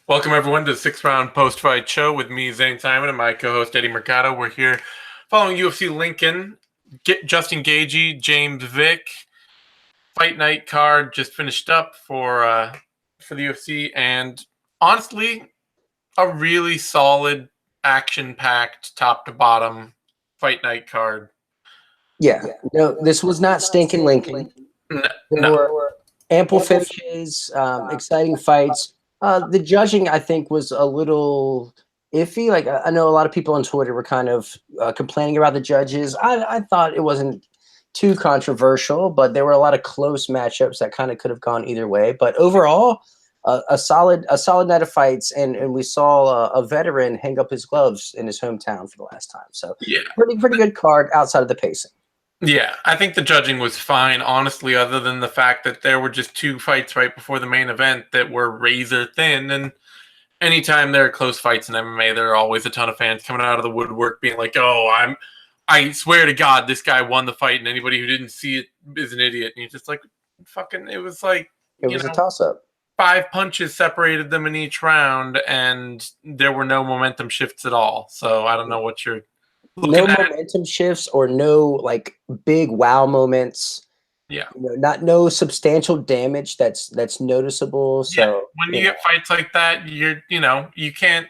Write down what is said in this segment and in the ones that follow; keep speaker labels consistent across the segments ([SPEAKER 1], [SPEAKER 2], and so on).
[SPEAKER 1] Welcome, everyone, to the Sixth Round Post-Fight Show with me, Zane Simon, and my co-host, Eddie Mercado. We're here following UFC Lincoln, Justin Gaethje, James Vick. Fight night card just finished up for the UFC, and honestly, a really solid, action-packed, top-to-bottom fight night card.
[SPEAKER 2] Yeah, no, this was not stinking Lincoln. There were ample finishes, exciting fights. The judging, I think, was a little iffy. Like, I know a lot of people on Twitter were kind of complaining about the judges. I thought it wasn't too controversial, but there were a lot of close matchups that kind of could have gone either way. But overall, a solid night of fights, and we saw a veteran hang up his gloves in his hometown for the last time. So,
[SPEAKER 1] yeah,
[SPEAKER 2] pretty good card outside of the pacing.
[SPEAKER 1] Yeah, I think the judging was fine, honestly, other than the fact that there were just two fights right before the main event that were razor thin. And anytime there are close fights in MMA, there are always a ton of fans coming out of the woodwork being like, oh, I swear to God, this guy won the fight, and anybody who didn't see it is an idiot. And you're just like, fucking, it was like,
[SPEAKER 2] it was a toss-up.
[SPEAKER 1] 5 punches separated them in each round, and there were no momentum shifts at all. So I don't know what you're
[SPEAKER 2] no momentum shifts or no like big wow moments.
[SPEAKER 1] Yeah,
[SPEAKER 2] no substantial damage that's noticeable. So
[SPEAKER 1] when you get fights like that, you can't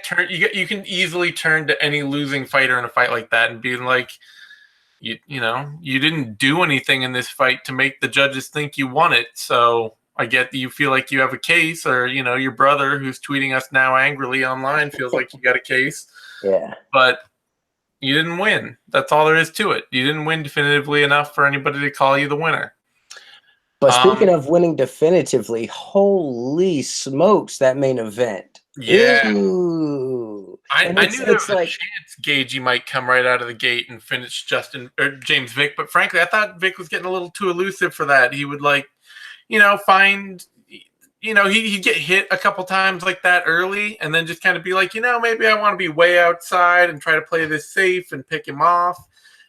[SPEAKER 1] turn. You can easily turn to any losing fighter in a fight like that and be like, you didn't do anything in this fight to make the judges think you won it. So I get that you feel like you have a case, or your brother who's tweeting us now angrily online feels like you got a case.
[SPEAKER 2] Yeah,
[SPEAKER 1] but you didn't win. That's all there is to it. You didn't win definitively enough for anybody to call you the winner.
[SPEAKER 2] But speaking of winning definitively, holy smokes, that main event.
[SPEAKER 1] Yeah.
[SPEAKER 2] Ooh.
[SPEAKER 1] I knew there was a chance Gaethje might come right out of the gate and finish James Vick, but frankly, I thought Vick was getting a little too elusive for that. He would find he'd get hit a couple times like that early and then just kind of be like, maybe I want to be way outside and try to play this safe and pick him off.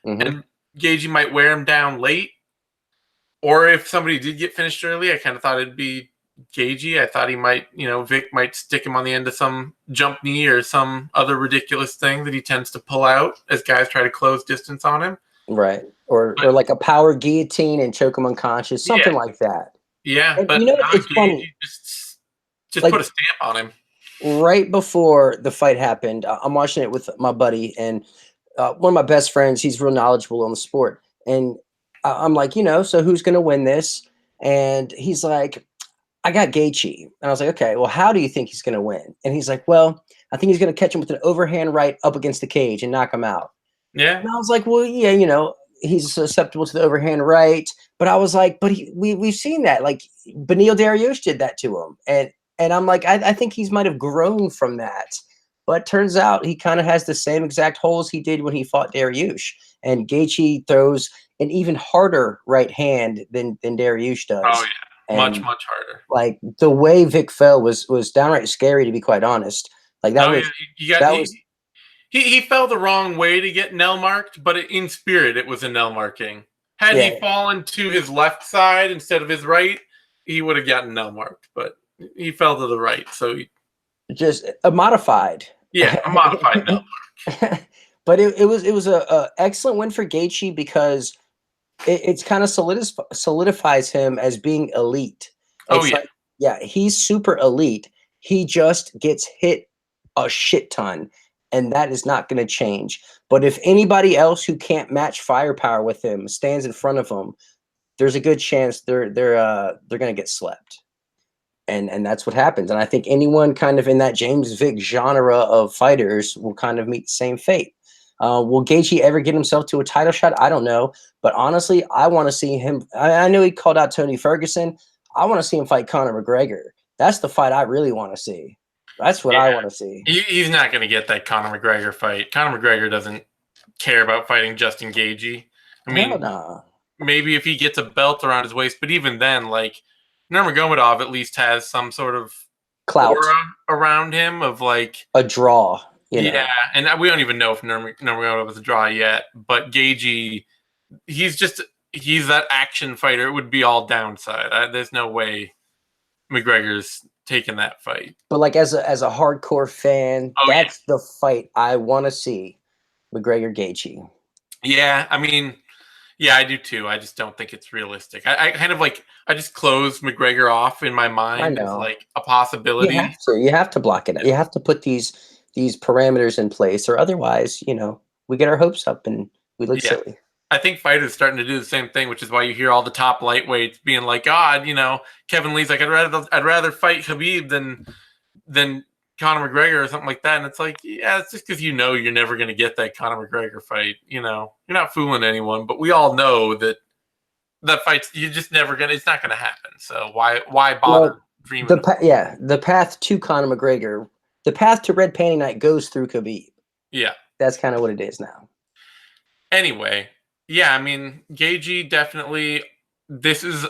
[SPEAKER 1] Mm-hmm. And Gaethje might wear him down late. Or if somebody did get finished early, I kind of thought it'd be Gaethje. I thought he might, Vick might stick him on the end of some jump knee or some other ridiculous thing that he tends to pull out as guys try to close distance on him.
[SPEAKER 2] Right. Or like a power guillotine and choke him unconscious, something like that.
[SPEAKER 1] Yeah,
[SPEAKER 2] and
[SPEAKER 1] but
[SPEAKER 2] it's funny.
[SPEAKER 1] Just like, put a stamp on him.
[SPEAKER 2] Right before the fight happened, I'm watching it with my buddy and one of my best friends. He's real knowledgeable on the sport, and I'm like, so who's going to win this? And he's like, I got Gaethje, and I was like, okay, well, how do you think he's going to win? And he's like, well, I think he's going to catch him with an overhand right up against the cage and knock him out.
[SPEAKER 1] Yeah,
[SPEAKER 2] and I was like, well, yeah, he's susceptible to the overhand right. But I was like, but we've seen that. Like, Beneil Dariush did that to him. And I'm like, I think he might have grown from that. But turns out he kind of has the same exact holes he did when he fought Dariush. And Gaethje throws an even harder right hand than Dariush does.
[SPEAKER 1] Oh, yeah. Much harder.
[SPEAKER 2] Like, the way Vick fell was downright scary, to be quite honest. Like, that was...
[SPEAKER 1] He fell the wrong way to get Nell marked, but in spirit, it was a Nell marking. Had he fallen to his left side instead of his right, he would have gotten Nell marked. But he fell to the right, so
[SPEAKER 2] just a modified.
[SPEAKER 1] Yeah, a modified Nell mark.
[SPEAKER 2] But it was a excellent win for Gaethje because it's kind of solidifies him as being elite. He's super elite. He just gets hit a shit ton. And that is not going to change. But if anybody else who can't match firepower with him stands in front of him, there's a good chance they're going to get slept. And that's what happens. And I think anyone kind of in that James Vick genre of fighters will kind of meet the same fate. Will Gaethje ever get himself to a title shot? I don't know. But honestly, I want to see him. I know he called out Tony Ferguson. I want to see him fight Conor McGregor. That's the fight I really want to see. That's what I want to see.
[SPEAKER 1] He's not going to get that Conor McGregor fight. Conor McGregor doesn't care about fighting Justin Gaethje. I mean, maybe if he gets a belt around his waist, but even then, like, Nurmagomedov at least has some sort of
[SPEAKER 2] clout
[SPEAKER 1] aura around him of like
[SPEAKER 2] a draw.
[SPEAKER 1] Yeah, and we don't even know if Nurmagomedov was a draw yet. But Gaethje, he's that action fighter. It would be all downside. There's no way McGregor's taking that fight.
[SPEAKER 2] But like as a hardcore fan, that's the fight I want to see. McGregor Gaethje.
[SPEAKER 1] Yeah, I mean, yeah, I do too. I just don't think it's realistic. I kind of like I just close McGregor off in my mind as like a possibility.
[SPEAKER 2] You have to block it out. You have to put these parameters in place, or otherwise, we get our hopes up and we look silly.
[SPEAKER 1] I think fighters starting to do the same thing, which is why you hear all the top lightweights being like, God, Kevin Lee's like, I'd rather fight Khabib than Conor McGregor or something like that. And it's like, yeah, it's just because you're never going to get that Conor McGregor fight. You're not fooling anyone, but we all know that fight's you're just never gonna. It's not going to happen. So why bother dreaming?
[SPEAKER 2] The path to Conor McGregor, the path to Red Panty Night goes through Khabib.
[SPEAKER 1] Yeah,
[SPEAKER 2] that's kind of what it is now.
[SPEAKER 1] Anyway, yeah, I mean, Gaethje definitely. This is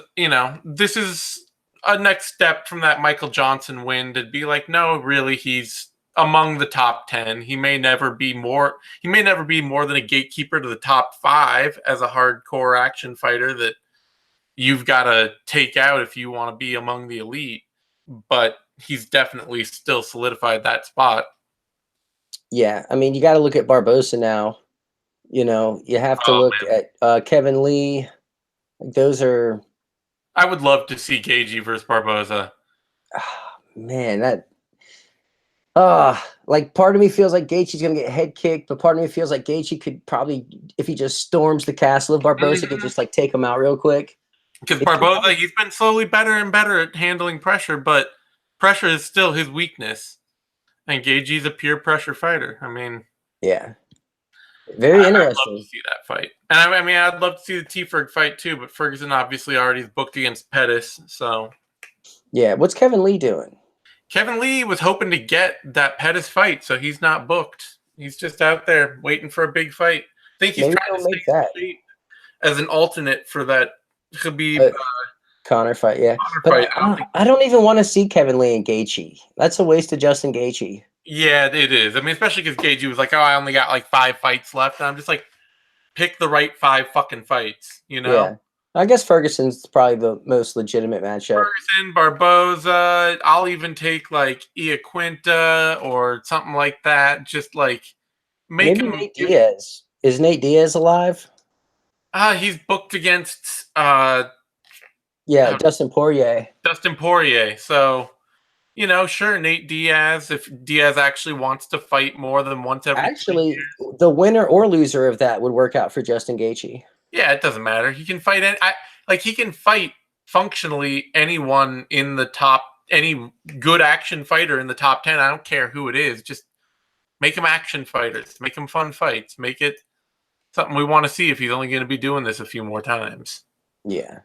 [SPEAKER 1] a next step from that Michael Johnson win to be like, no, really, he's among the top 10. He may never be more than a gatekeeper to the top 5 as a hardcore action fighter that you've got to take out if you want to be among the elite. But he's definitely still solidified that spot.
[SPEAKER 2] Yeah, I mean, you got to look at Barbosa now. You have to look at Kevin Lee. Those are.
[SPEAKER 1] I would love to see Gaethje versus Barbosa.
[SPEAKER 2] Man, like part of me feels like Gaethje's gonna get head kicked, but part of me feels like Gaethje could probably, if he just storms the castle of Barbosa, could just like take him out real quick.
[SPEAKER 1] Because Barbosa, he's been slowly better and better at handling pressure, but pressure is still his weakness. And Gaethje's a pure pressure fighter. I mean,
[SPEAKER 2] yeah. Very interesting.
[SPEAKER 1] I'd love to see that fight. And I mean, I'd love to see the T-Ferg fight too, but Ferguson obviously already is booked against Pettis, so.
[SPEAKER 2] Yeah, what's Kevin Lee doing?
[SPEAKER 1] Kevin Lee was hoping to get that Pettis fight, so he's not booked. He's just out there waiting for a big fight. I think he's trying to stay straight as an alternate for that Khabib
[SPEAKER 2] Conor fight, yeah. But I don't even want to see Kevin Lee and Gaethje. That's a waste of Justin Gaethje.
[SPEAKER 1] Yeah, it is. I mean, especially because Gaethje was like, oh, I only got like 5 fights left. And I'm just like, pick the right 5 fucking fights, Yeah.
[SPEAKER 2] I guess Ferguson's probably the most legitimate matchup.
[SPEAKER 1] Ferguson, Barbosa. I'll even take like Iaquinta or something like that. Just like make him.
[SPEAKER 2] Nate Diaz. Is Nate Diaz alive?
[SPEAKER 1] He's booked against
[SPEAKER 2] Dustin Poirier.
[SPEAKER 1] Dustin Poirier. So, sure, Nate Diaz, if Diaz actually wants to fight more than once every 2 years.
[SPEAKER 2] The winner or loser of that would work out for Justin Gaethje.
[SPEAKER 1] Yeah, it doesn't matter. He can fight he can fight functionally anyone in the top, any good action fighter in the top 10. I don't care who it is. Just make them action fighters. Make them fun fights. Make it something we want to see if he's only going to be doing this a few more times.
[SPEAKER 2] Yeah.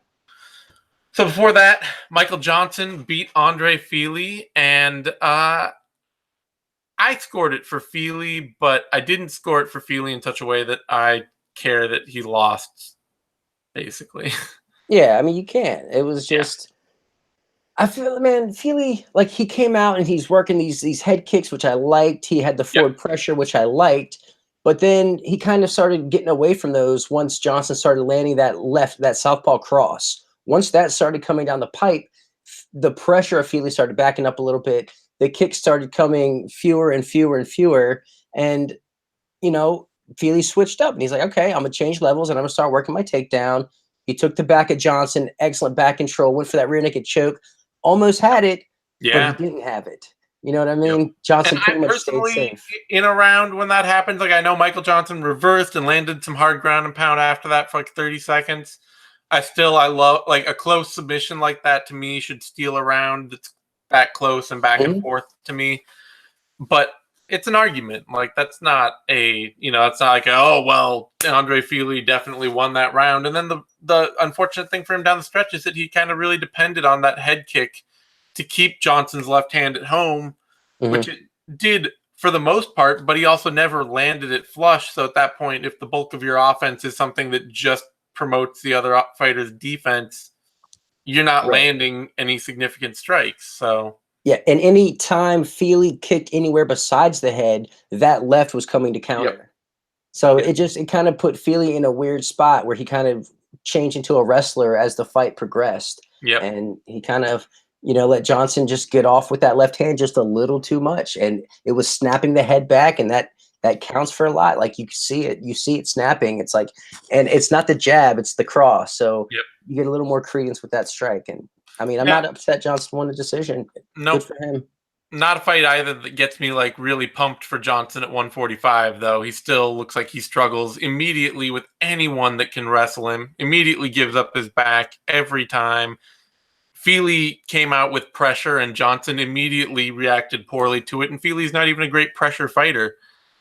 [SPEAKER 1] So before that, Michael Johnson beat Andre Fili, and I scored it for Fili, but I didn't score it for Fili in such a way that I care that he lost, basically.
[SPEAKER 2] Yeah, I mean, you can't. It was just... I feel, man, Fili, like, he came out and he's working these head kicks, which I liked. He had the forward pressure, which I liked. But then he kind of started getting away from those once Johnson started landing that southpaw cross. Once that started coming down the pipe, the pressure of Fili started backing up a little bit. The kicks started coming fewer and fewer and fewer. And, Fili switched up. And he's like, okay, I'm going to change levels and I'm going to start working my takedown. He took the back at Johnson. Excellent back control. Went for that rear naked choke. Almost had it, but he didn't have it. You know what I mean? Yep. Johnson pretty much stayed safe.
[SPEAKER 1] In a round when that happens, like I know Michael Johnson reversed and landed some hard ground and pound after that for like 30 seconds. I love like a close submission like that. To me, should steal a round that's that close and back and forth to me. But it's an argument. Like that's not it's not like Andre Fili definitely won that round. And then the unfortunate thing for him down the stretch is that he kind of really depended on that head kick to keep Johnson's left hand at home, which it did for the most part, but he also never landed it flush. So at that point, if the bulk of your offense is something that just promotes the other fighter's defense, you're not landing any significant strikes. So
[SPEAKER 2] yeah, and any time Fili kicked anywhere besides the head, that left was coming to counter. Yep. So it kind of put Fili in a weird spot where he kind of changed into a wrestler as the fight progressed.
[SPEAKER 1] Yeah,
[SPEAKER 2] and he kind of let Johnson just get off with that left hand just a little too much, and it was snapping the head back, and that counts for a lot. Like you see it snapping. It's like, and it's not the jab, it's the cross. So you get a little more credence with that strike. And I mean, I'm not upset Johnson won the decision.
[SPEAKER 1] Nope.
[SPEAKER 2] Good for him.
[SPEAKER 1] Not a fight either that gets me like really pumped for Johnson at 145, though. He still looks like he struggles immediately with anyone that can wrestle him. Immediately gives up his back every time. Feely came out with pressure, and Johnson immediately reacted poorly to it. And Feely's not even a great pressure fighter.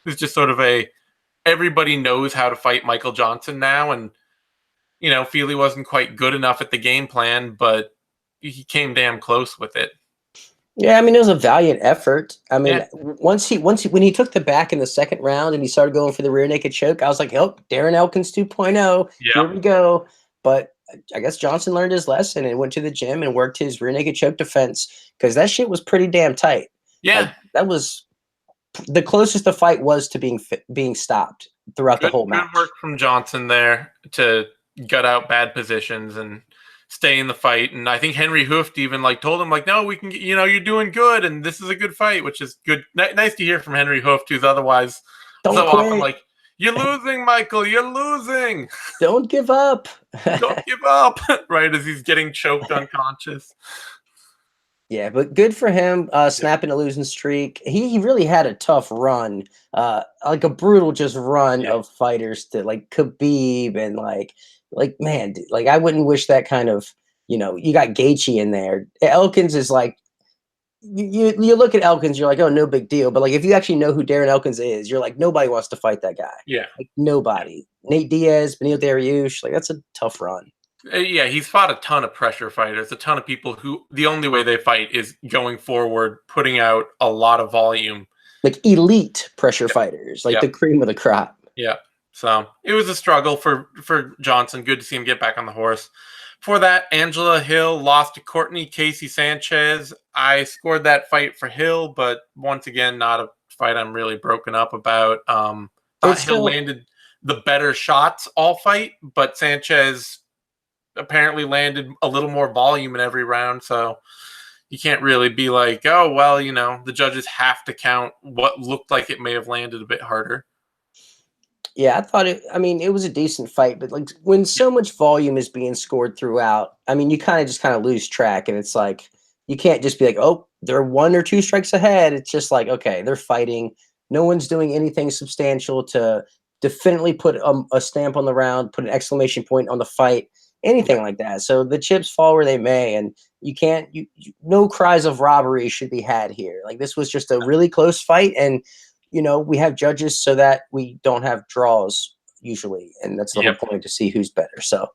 [SPEAKER 1] He's just sort of everybody knows how to fight Michael Johnson now. And, Feely wasn't quite good enough at the game plan, but he came damn close with it.
[SPEAKER 2] Yeah, I mean, it was a valiant effort. I mean, when he took the back in the second round and he started going for the rear naked choke, I was like, oh, Darren Elkins 2.0. Here we go. But I guess Johnson learned his lesson and went to the gym and worked his rear naked choke defense, because that shit was pretty damn tight.
[SPEAKER 1] Yeah.
[SPEAKER 2] Like, that was the closest the fight was to being stopped throughout the whole match.
[SPEAKER 1] Good work from Johnson there to gut out bad positions and stay in the fight. And I think Henry Hooft even told him no, we can, you're doing good, and this is a good fight, which is good. Nice to hear from Henry Hooft, who's otherwise often you're losing, Michael, you're losing.
[SPEAKER 2] Don't give up.
[SPEAKER 1] Don't give up. Right as he's getting choked unconscious.
[SPEAKER 2] Yeah, but good for him, snapping a losing streak. He really had a tough run, like a brutal just run of fighters to Khabib and man, I wouldn't wish that kind of, you got Gaethje in there. Elkins is you look at Elkins, you're like, oh, no big deal. But if you actually know who Darren Elkins is, you're like, nobody wants to fight that guy.
[SPEAKER 1] Yeah.
[SPEAKER 2] Nobody. Nate Diaz, Beneil Dariush, that's a tough run.
[SPEAKER 1] Yeah, he's fought a ton of pressure fighters, a ton of people who the only way they fight is going forward, putting out a lot of volume.
[SPEAKER 2] Elite pressure fighters, the cream of the crop.
[SPEAKER 1] Yeah. So it was a struggle for Johnson. Good to see him get back on the horse. For that, Angela Hill lost to Courtney Casey Sanchez. I scored that fight for Hill, but once again, not a fight I'm really broken up about. Thought Hill landed the better shots all fight, but Sanchez apparently landed a little more volume in every round. So you can't really be like, oh, well, the judges have to count what looked like it may have landed a bit harder.
[SPEAKER 2] Yeah, I thought it was a decent fight, but when so much volume is being scored throughout, you kind of lose track, and it's you can't just be oh, they're 1 or 2 strikes ahead. It's just okay, they're fighting. No one's doing anything substantial to definitely put a stamp on the round, put an exclamation point on the fight, anything like that. So the chips fall where they may, and no cries of robbery should be had here. This was just a really close fight, and we have judges so that we don't have draws usually, and that's the whole point, to see who's better. So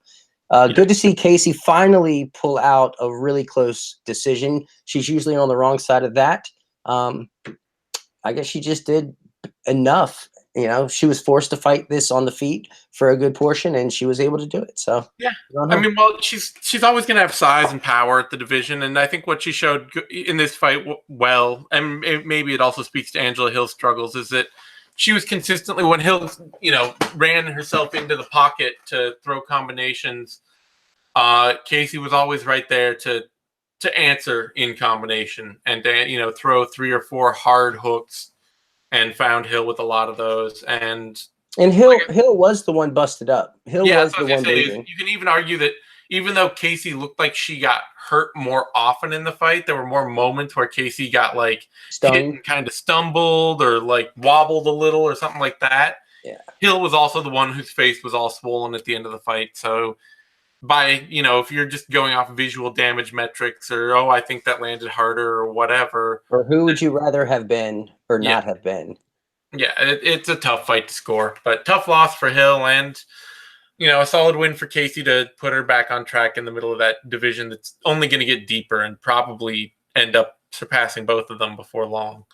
[SPEAKER 2] good to see Casey finally pull out a really close decision. She's usually on the wrong side of that. I guess she just did enough. She was forced to fight this on the feet for a good portion, and she was able to do it. So
[SPEAKER 1] yeah, she's always going to have size and power at the division, and I think what she showed in this fight, and maybe it also speaks to Angela Hill's struggles, is that she was consistently, when Hill, ran herself into the pocket to throw combinations, Casey was always right there to answer in combination and to, throw 3 or 4 hard hooks. And found Hill with a lot of those, and Hill was the one busted up. Hill was the one bleeding. You can even argue that even though Casey looked like she got hurt more often in the fight, there were more moments where Casey got hit and kind of stumbled or wobbled a little or something like that.
[SPEAKER 2] Yeah,
[SPEAKER 1] Hill was also the one whose face was all swollen at the end of the fight. So if you're just going off visual damage metrics or, oh, I think that landed harder or whatever.
[SPEAKER 2] Or who would you rather have been or not have been?
[SPEAKER 1] Yeah, it's a tough fight to score, but tough loss for Hill, and, a solid win for Casey to put her back on track in the middle of that division that's only going to get deeper and probably end up surpassing both of them before long.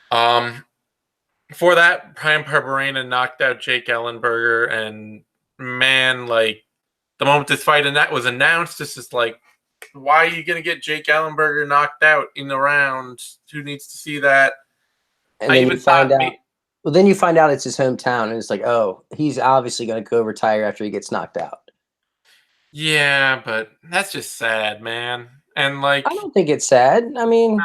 [SPEAKER 1] For that, Brian Barberena knocked out Jake Ellenberger, and man, the moment this fight was announced, it's just why are you going to get Jake Ellenberger knocked out in the round? Who needs to see that?
[SPEAKER 2] And then you find out. Well, then you find out it's his hometown, and it's oh, he's obviously going to go retire after he gets knocked out.
[SPEAKER 1] Yeah, but that's just sad, man. And
[SPEAKER 2] I don't think it's sad. I mean,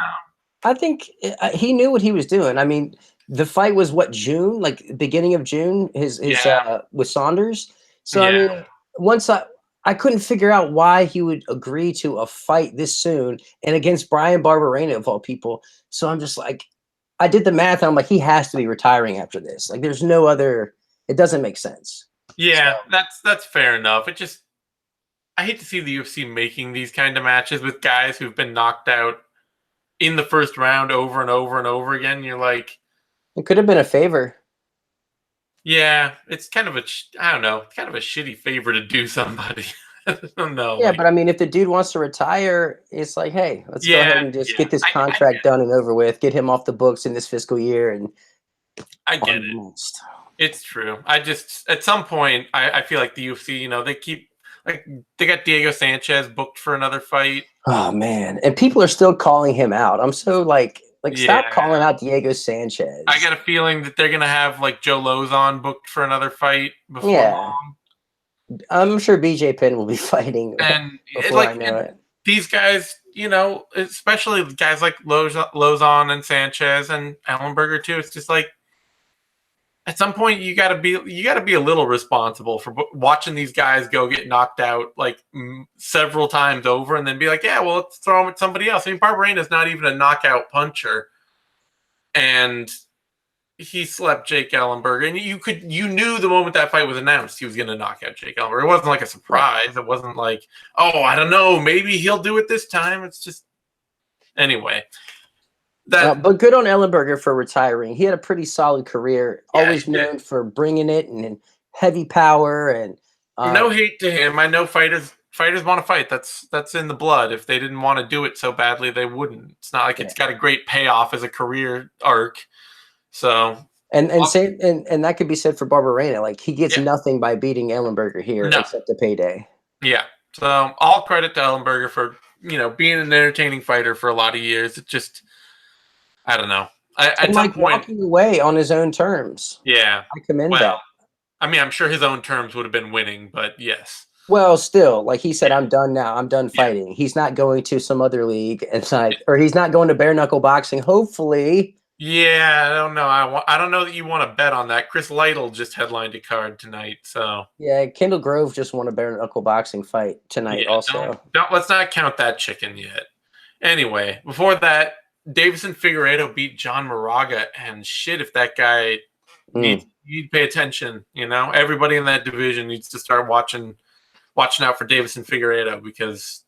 [SPEAKER 2] I think he knew what he was doing. I mean, the fight was what, June, like beginning of June, his
[SPEAKER 1] yeah,
[SPEAKER 2] with Saunders. So I
[SPEAKER 1] yeah,
[SPEAKER 2] mean, once I couldn't figure out why he would agree to a fight this soon and against Brian Barberena of all people. So I'm just like, I did the math and I'm like, he has to be retiring after this. Like, there's no other. It doesn't make sense. So,
[SPEAKER 1] yeah. That's fair enough. It just I hate to see the UFC making these kind of matches with guys who've been knocked out in the first round over and over and over again. You're like,
[SPEAKER 2] it could have been a favor.
[SPEAKER 1] yeah, it's kind of I don't know, it's kind of a shitty favor to do somebody. I don't know,
[SPEAKER 2] Yeah,
[SPEAKER 1] like,
[SPEAKER 2] but I mean, if the dude wants to retire, it's like, hey, let's go ahead
[SPEAKER 1] yeah,
[SPEAKER 2] and just
[SPEAKER 1] yeah,
[SPEAKER 2] get this
[SPEAKER 1] I
[SPEAKER 2] contract done and over with, get him off the books in this fiscal year, and
[SPEAKER 1] I
[SPEAKER 2] on
[SPEAKER 1] get
[SPEAKER 2] the
[SPEAKER 1] it.
[SPEAKER 2] next.
[SPEAKER 1] It's true. I just at some point I feel like the UFC, they keep like they got Diego Sanchez booked for another fight.
[SPEAKER 2] Oh man, and people are still calling him out. I'm so like
[SPEAKER 1] Yeah,
[SPEAKER 2] stop calling out Diego
[SPEAKER 1] I
[SPEAKER 2] Sanchez.
[SPEAKER 1] got a feeling that they're gonna have like Joe Lozon booked for another fight before
[SPEAKER 2] Yeah,
[SPEAKER 1] long.
[SPEAKER 2] I'm sure BJ Penn will be fighting
[SPEAKER 1] And
[SPEAKER 2] before I know it.
[SPEAKER 1] these guys, especially guys like Lozon and Sanchez and Ellenberger too. It's just like at some point you gotta be a little responsible for watching these guys go get knocked out like several times over, and then be like, yeah, well, let's throw them at somebody else. I mean, Barberena's not even a knockout puncher, and he slept Jake Ellenberger, and you knew the moment that fight was announced he was going to knock out Jake Ellenberger. It wasn't like a surprise. It wasn't like, oh, I don't know, maybe he'll do it this time. It's just anyway.
[SPEAKER 2] But good on Ellenberger for retiring. He had a pretty solid career,
[SPEAKER 1] Yeah,
[SPEAKER 2] always known for bringing it and heavy power and
[SPEAKER 1] no hate to him. I know fighters want to fight. That's in the blood. If they didn't want to do it so badly, they wouldn't. It's not like
[SPEAKER 2] yeah.
[SPEAKER 1] it's got a great payoff as a career arc. So
[SPEAKER 2] And that could be said for Barberena. Like, he gets
[SPEAKER 1] yeah,
[SPEAKER 2] nothing by beating Ellenberger here
[SPEAKER 1] no,
[SPEAKER 2] except a payday.
[SPEAKER 1] yeah. So all credit to Ellenberger for being an entertaining fighter for a lot of years. It just I don't know. At
[SPEAKER 2] And
[SPEAKER 1] some
[SPEAKER 2] like
[SPEAKER 1] point,
[SPEAKER 2] walking away on his own terms.
[SPEAKER 1] yeah.
[SPEAKER 2] I commend
[SPEAKER 1] Well,
[SPEAKER 2] that.
[SPEAKER 1] I mean, I'm sure his own terms would have been winning, but yes.
[SPEAKER 2] Well, still, like he said,
[SPEAKER 1] Yeah,
[SPEAKER 2] I'm done now. I'm done
[SPEAKER 1] yeah,
[SPEAKER 2] fighting. He's not going to some other league, and or he's not going to bare knuckle boxing. Hopefully,
[SPEAKER 1] yeah. I don't know. I don't know that you want to bet on that. Chris Lytle just headlined a card tonight, so
[SPEAKER 2] yeah. Kendall Grove just won a bare knuckle boxing fight tonight.
[SPEAKER 1] yeah.
[SPEAKER 2] Also,
[SPEAKER 1] Don't let's not count that chicken yet. Anyway, before that, Davison Figueiredo beat John Moraga, and shit, if that guy needs you pay attention. Everybody in that division needs to start watching out for Davison Figueiredo, because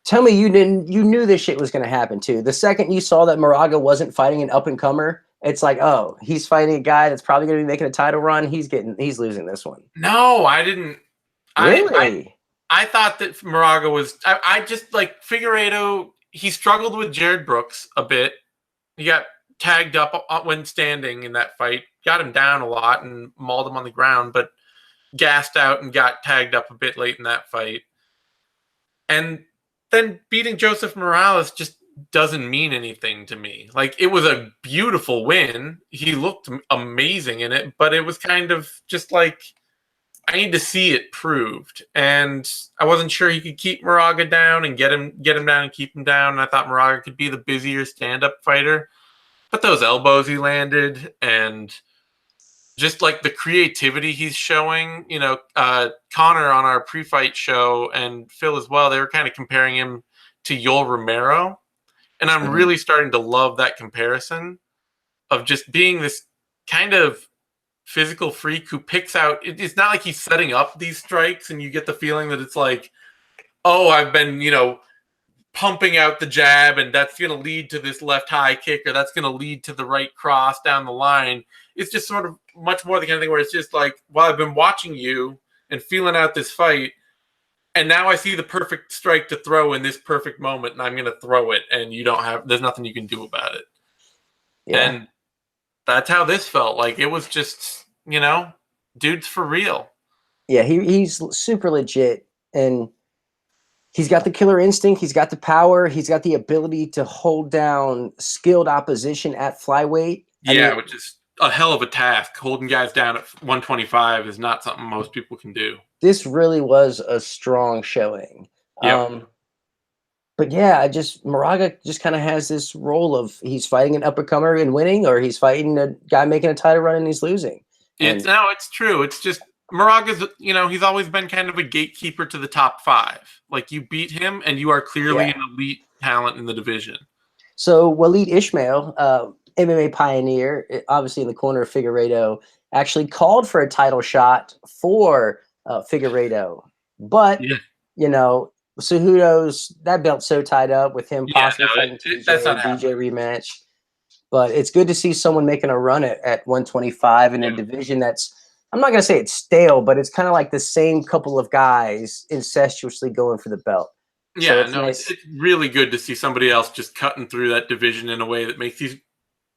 [SPEAKER 2] tell me you knew this shit was going to happen too. The second you saw that Moraga wasn't fighting an up and comer, it's like, oh, he's fighting a guy that's probably going to be making a title run. He's losing this one.
[SPEAKER 1] no, I didn't.
[SPEAKER 2] Really?
[SPEAKER 1] I thought that Moraga was. I just like Figueiredo. He struggled with Jared Brooks a bit. He got tagged up when standing in that fight. Got him down a lot and mauled him on the ground, but gassed out and got tagged up a bit late in that fight. And then beating Joseph Morales just doesn't mean anything to me. Like, it was a beautiful win. He looked amazing in it, but it was kind of just like, I need to see it proved. And I wasn't sure he could keep Moraga down and get him down and keep him down. And I thought Moraga could be the busier stand-up fighter. But those elbows he landed, and just like the creativity he's showing, Connor on our pre-fight show and Phil as well, they were kind of comparing him to Yoel Romero. And I'm really starting to love that comparison of just being this kind of physical freak who picks out. It's not like he's setting up these strikes and you get the feeling that it's like, oh, I've been, pumping out the jab and that's going to lead to this left high kick, or that's going to lead to the right cross down the line. It's just sort of much more the kind of thing where it's just like, well, I've been watching you and feeling out this fight, and now I see the perfect strike to throw in this perfect moment, and I'm going to throw it, and there's nothing you can do about it.
[SPEAKER 2] Yeah.
[SPEAKER 1] And that's how this felt. Like, it was just, dude's for real.
[SPEAKER 2] Yeah, he's super legit, and he's got the killer instinct. He's got the power. He's got the ability to hold down skilled opposition at flyweight.
[SPEAKER 1] Yeah, which is a hell of a task. Holding guys down at 125 is not something most people can do.
[SPEAKER 2] This really was a strong showing.
[SPEAKER 1] Yep.
[SPEAKER 2] But yeah, Moraga just kind of has this role of he's fighting an up-and-comer and winning, or he's fighting a guy making a title run and he's losing.
[SPEAKER 1] It's true. It's just Moraga's, he's always been kind of a gatekeeper to the top 5. Like, you beat him and you are clearly an elite talent in the division.
[SPEAKER 2] So Waleed Ismail, MMA pioneer, obviously in the corner of Figueiredo, actually called for a title shot for Figueiredo. But, Cejudo's, that belt's so tied up with him possibly fighting TJ,
[SPEAKER 1] that's not
[SPEAKER 2] DJ rematch. But it's good to see someone making a run at 125 in a division that's, I'm not going to say it's stale, but it's kind of like the same couple of guys incestuously going for the belt.
[SPEAKER 1] Yeah, so it's really good to see somebody else just cutting through that division in a way that makes you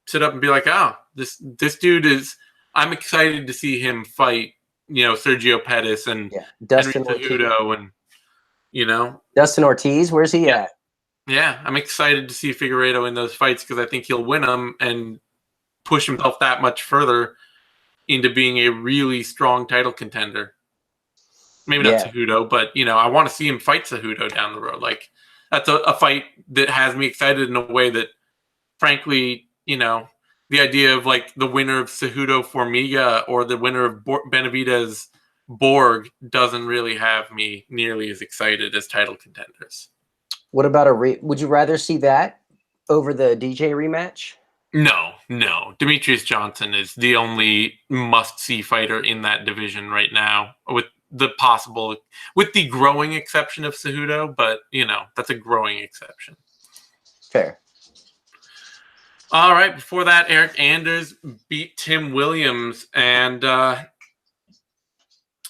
[SPEAKER 1] sit up and be like, oh, this dude is, I'm excited to see him fight, Sergio Pettis and
[SPEAKER 2] Dustin
[SPEAKER 1] Cejudo and,
[SPEAKER 2] Dustin Ortiz, where's he at?
[SPEAKER 1] Yeah, I'm excited to see Figueiredo in those fights because I think he'll win them and push himself that much further into being a really strong title contender. Maybe not Cejudo, but, I want to see him fight Cejudo down the road. Like, that's a fight that has me excited in a way that, frankly, the idea of, like, the winner of Cejudo Formiga or the winner of Benavidez Borg doesn't really have me nearly as excited as title contenders.
[SPEAKER 2] What about would you rather see that over the DJ rematch?
[SPEAKER 1] No. Demetrious Johnson is the only must-see fighter in that division right now, with the growing exception of Cejudo, but, that's a growing exception.
[SPEAKER 2] Fair.
[SPEAKER 1] All right, before that, Eric Anders beat Tim Williams, and,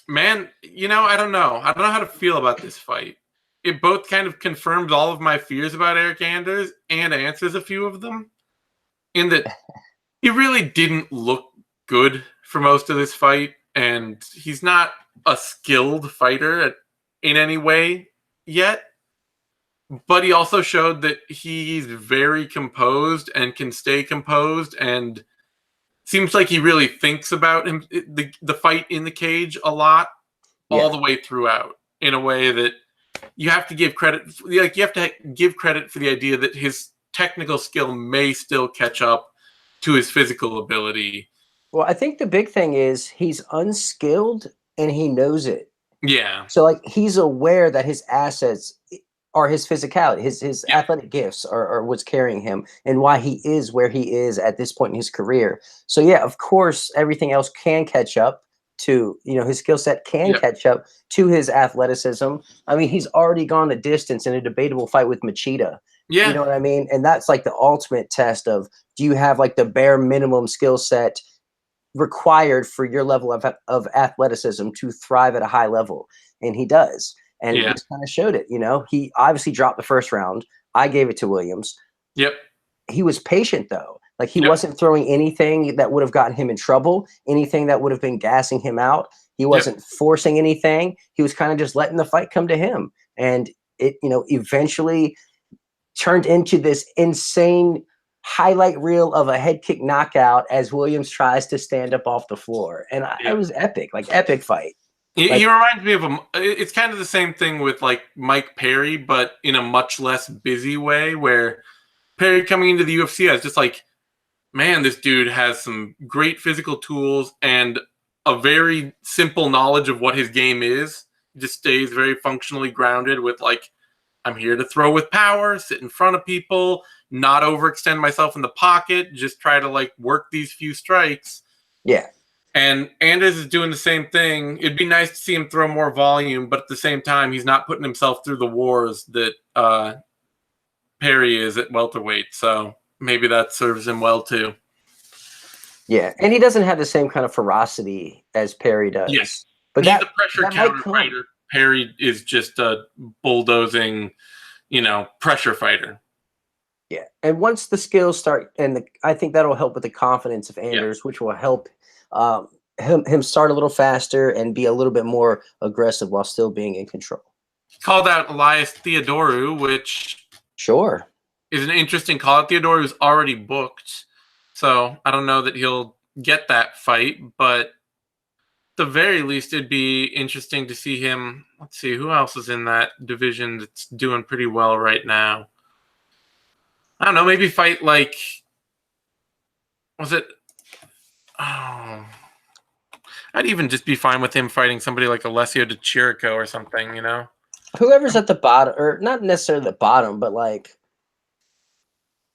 [SPEAKER 1] man, I don't know. I don't know how to feel about this fight. It both kind of confirms all of my fears about Eric Anders and answers a few of them, in that he really didn't look good for most of this fight, and he's not a skilled fighter in any way yet, but he also showed that he's very composed and can stay composed, and seems like he really thinks about the fight in the cage a lot all the way throughout, in a way that you have to give credit. Like, you have to give credit for the idea that his technical skill may still catch up to his physical ability.
[SPEAKER 2] Well, I think the big thing is he's unskilled and he knows it.
[SPEAKER 1] Yeah.
[SPEAKER 2] So, like, he's aware that his assets are his physicality, his athletic gifts are what's carrying him, and why he is where he is at this point in his career. So, yeah, of course, everything else can catch up to, his skill set can catch up to his athleticism. I mean, he's already gone a distance in a debatable fight with Machida.
[SPEAKER 1] Yeah.
[SPEAKER 2] You know what I mean? And that's like the ultimate test of, do you have like the bare minimum skill set required for your level of athleticism to thrive at a high level? And he does. And he just kind of showed it. He obviously dropped the first round. I gave it to Williams.
[SPEAKER 1] Yep.
[SPEAKER 2] He was patient, though. Like, he wasn't throwing anything that would have gotten him in trouble, anything that would have been gassing him out. He wasn't forcing anything. He was kind of just letting the fight come to him. And it, eventually turned into this insane highlight reel of a head kick knockout as Williams tries to stand up off the floor. And it was epic, like, epic fight.
[SPEAKER 1] He reminds me of it's kind of the same thing with, like, Mike Perry, but in a much less busy way, where Perry coming into the UFC, I was just like, man, this dude has some great physical tools and a very simple knowledge of what his game is. He just stays very functionally grounded with, like, I'm here to throw with power, sit in front of people, not overextend myself in the pocket, just try to, like, work these few strikes.
[SPEAKER 2] Yeah.
[SPEAKER 1] And Anders is doing the same thing. It'd be nice to see him throw more volume, but at the same time, he's not putting himself through the wars that Perry is at welterweight. So maybe that serves him well too.
[SPEAKER 2] Yeah, and he doesn't have the same kind of ferocity as Perry does.
[SPEAKER 1] Yes,
[SPEAKER 2] but
[SPEAKER 1] he's a pressure counter fighter. Perry is just a bulldozing, pressure fighter.
[SPEAKER 2] Yeah, and once the skills start, I think that'll help with the confidence of Anders, which will help him start a little faster and be a little bit more aggressive while still being in control.
[SPEAKER 1] He called out Elias Theodorou, which is an interesting call out. Theodorou's already booked, so I don't know that he'll get that fight, but the very least, it'd be interesting to see him. Let's see, who else is in that division that's doing pretty well right now? I don't know, maybe fight like, was it? Oh, I'd even just be fine with him fighting somebody like Alessio Di Chirico or something, you know?
[SPEAKER 2] Whoever's at the bottom, or not necessarily the bottom, but like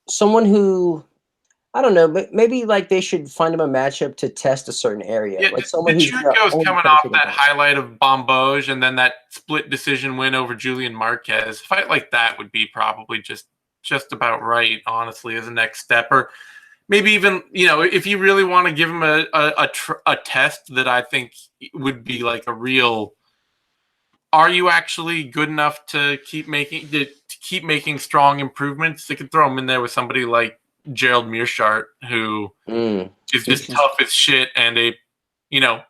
[SPEAKER 2] someone who, I don't know, maybe like they should find him a matchup to test a certain area.
[SPEAKER 1] Yeah,
[SPEAKER 2] like someone who's
[SPEAKER 1] Chirico's coming off that highlight of Bomboj and then that split decision win over Julian Marquez. A fight like that would be probably just about right, honestly, as a next step. Or maybe even, you know, if you really want to give him a test that I think would be like a real, are you actually good enough to keep making strong improvements? They could throw him in there with somebody like Gerald Mearshart, who is just tough as shit and a, you know,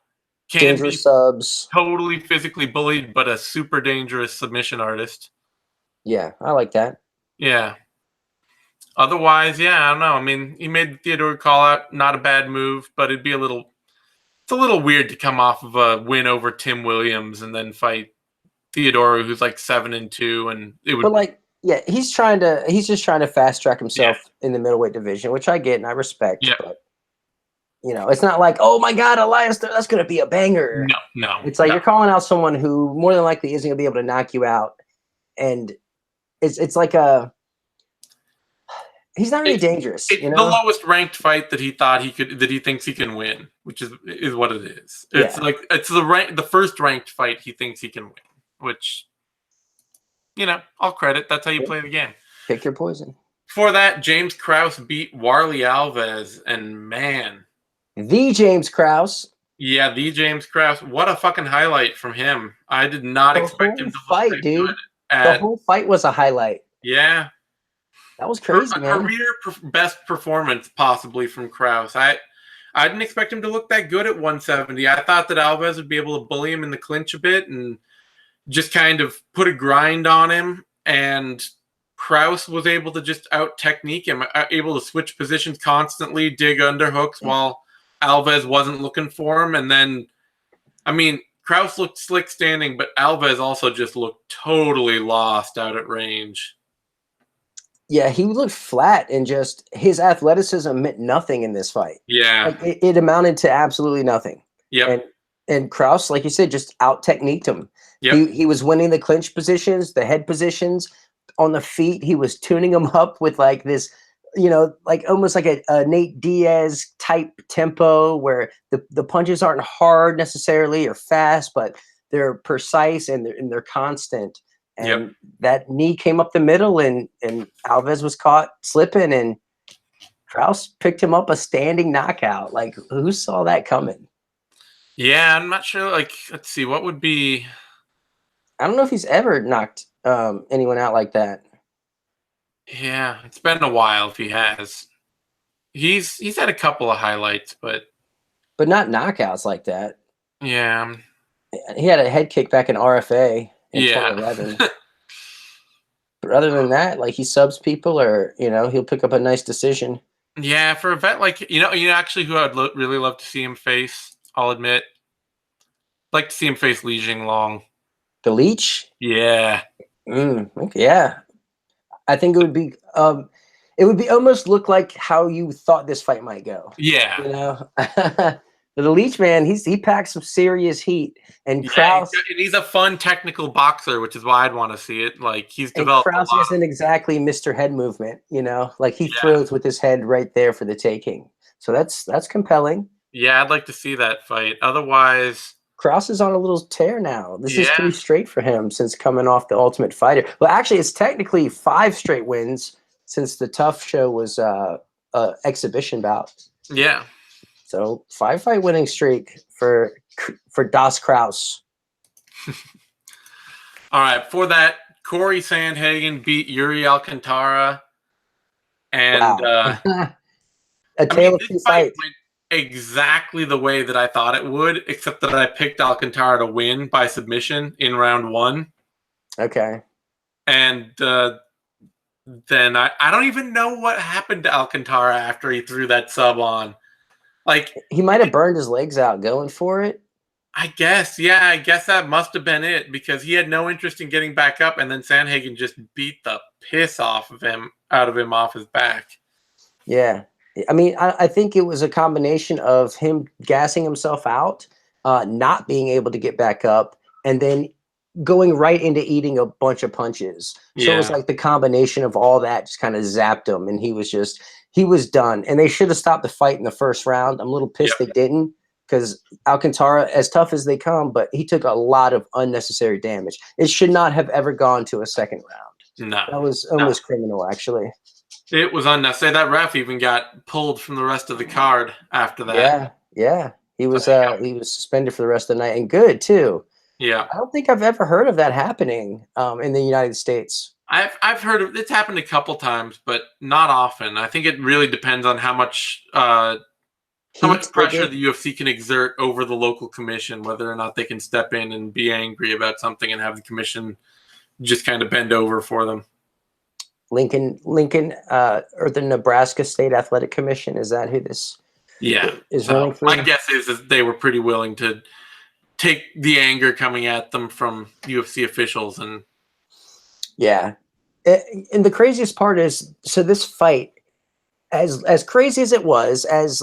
[SPEAKER 1] can
[SPEAKER 2] dangerous
[SPEAKER 1] be
[SPEAKER 2] subs,
[SPEAKER 1] totally physically bullied, but a super dangerous submission artist.
[SPEAKER 2] Yeah, I like that.
[SPEAKER 1] Yeah. Otherwise, yeah, I don't know. I mean, he made the Theodore call out, not a bad move, but it's a little weird to come off of a win over Tim Williams and then fight Theodore, who's like 7-2, and it would.
[SPEAKER 2] But like, yeah, he's just trying to fast track himself in the middleweight division, which I get and I respect.
[SPEAKER 1] Yeah.
[SPEAKER 2] But you know, it's not like, oh my God, Elias, that's gonna be a banger.
[SPEAKER 1] No.
[SPEAKER 2] It's like you're calling out someone who more than likely isn't gonna be able to knock you out, and it's like he's not really dangerous.
[SPEAKER 1] It's
[SPEAKER 2] you know?
[SPEAKER 1] the lowest ranked fight that he thinks he can win, which is what it is. It's like it's the first ranked fight he thinks he can win, which, you know, I'll credit. That's how you play the game.
[SPEAKER 2] Pick your poison.
[SPEAKER 1] Before that, James Krause beat Warley Alves, and man,
[SPEAKER 2] the James Krause.
[SPEAKER 1] Yeah, the James Krause. What a fucking highlight from him. I did not expect him to
[SPEAKER 2] fight, dude. The whole fight was a highlight.
[SPEAKER 1] Yeah.
[SPEAKER 2] That was crazy, man.
[SPEAKER 1] Career best performance possibly from Krause. I didn't expect him to look that good at 170. I thought that Alves would be able to bully him in the clinch a bit and just kind of put a grind on him, and Krause was able to just out-technique him, able to switch positions constantly, dig underhooks while Alves wasn't looking for him. And then, I mean, Krause looked slick standing, but Alves also just looked totally lost out at range.
[SPEAKER 2] Yeah, he looked flat, and just his athleticism meant nothing in this fight.
[SPEAKER 1] Yeah.
[SPEAKER 2] Like, it amounted to absolutely nothing.
[SPEAKER 1] Yeah.
[SPEAKER 2] And Krause, like you said, just out-techniqued him.
[SPEAKER 1] Yep.
[SPEAKER 2] He was winning the clinch positions, the head positions. On the feet, he was tuning them up with like this, you know, like almost like a Nate Diaz type tempo where the punches aren't hard necessarily or fast, but they're precise and they're constant. And that knee came up the middle, and Alves was caught slipping, and Krause picked him up a standing knockout. Like, who saw that coming?
[SPEAKER 1] Yeah, I'm not sure. Like, let's see, what would be?
[SPEAKER 2] I don't know if he's ever knocked anyone out like that.
[SPEAKER 1] Yeah, it's been a while if he has. He's had a couple of highlights, but
[SPEAKER 2] not knockouts like that.
[SPEAKER 1] Yeah.
[SPEAKER 2] He had a head kick back in RFA in 2011. But other than that, like, he subs people, or, you know, he'll pick up a nice decision.
[SPEAKER 1] Yeah, for a vet like, you know actually who I'd really love to see him face, I'll admit. I'd like to see him face Li Jinglong.
[SPEAKER 2] The Leech?
[SPEAKER 1] Yeah.
[SPEAKER 2] Okay, yeah. I think it would be almost look like how you thought this fight might go.
[SPEAKER 1] Yeah.
[SPEAKER 2] You know? The Leech, man, he packs some serious heat. And Krause,
[SPEAKER 1] he's a fun technical boxer, which is why I'd want to see it. Like, he's developed.
[SPEAKER 2] Krause isn't exactly Mr. Head Movement, you know? Like, he throws with his head right there for the taking. So that's compelling.
[SPEAKER 1] Yeah, I'd like to see that fight. Otherwise,
[SPEAKER 2] Krause is on a little tear now. This is pretty straight for him since coming off the Ultimate Fighter. Well, actually, it's technically 5 straight wins since the Tough show was exhibition bout.
[SPEAKER 1] Yeah.
[SPEAKER 2] So 5-fight winning streak for Das Krause.
[SPEAKER 1] All right. For that, Corey Sandhagen beat Yuri Alcantara. And
[SPEAKER 2] a tale of two fights.
[SPEAKER 1] Went exactly the way that I thought it would, except that I picked Alcantara to win by submission in round 1.
[SPEAKER 2] Okay.
[SPEAKER 1] And then I don't even know what happened to Alcantara after he threw that sub on. Like,
[SPEAKER 2] he might have burned his legs out going for it.
[SPEAKER 1] I guess, yeah, I guess that must have been it because he had no interest in getting back up, and then Sandhagen just beat the piss out of him off his back.
[SPEAKER 2] Yeah. I mean, I think it was a combination of him gassing himself out, not being able to get back up, and then going right into eating a bunch of punches. So it was
[SPEAKER 1] Yeah.
[SPEAKER 2] like the combination of all that just kind of zapped him, and he was done. And they should have stopped the fight in the first round. I'm a little pissed they didn't, because Alcantara, as tough as they come, but he took a lot of unnecessary damage. It should not have ever gone to a second round.
[SPEAKER 1] No.
[SPEAKER 2] That was almost criminal, actually.
[SPEAKER 1] It was unnecessary. That ref even got pulled from the rest of the card after that.
[SPEAKER 2] Yeah, yeah. He was suspended for the rest of the night, and good too.
[SPEAKER 1] Yeah.
[SPEAKER 2] I don't think I've ever heard of that happening in the United States.
[SPEAKER 1] I've heard of it's happened a couple times, but not often. I think it really depends on how much pressure the UFC can exert over the local commission, whether or not they can step in and be angry about something and have the commission just kind of bend over for them.
[SPEAKER 2] Lincoln, or the Nebraska State Athletic Commission, is that who this is running for?
[SPEAKER 1] My guess is that they were pretty willing to take the anger coming at them from UFC officials. And
[SPEAKER 2] yeah. And the craziest part is, so this fight, as crazy as it was, as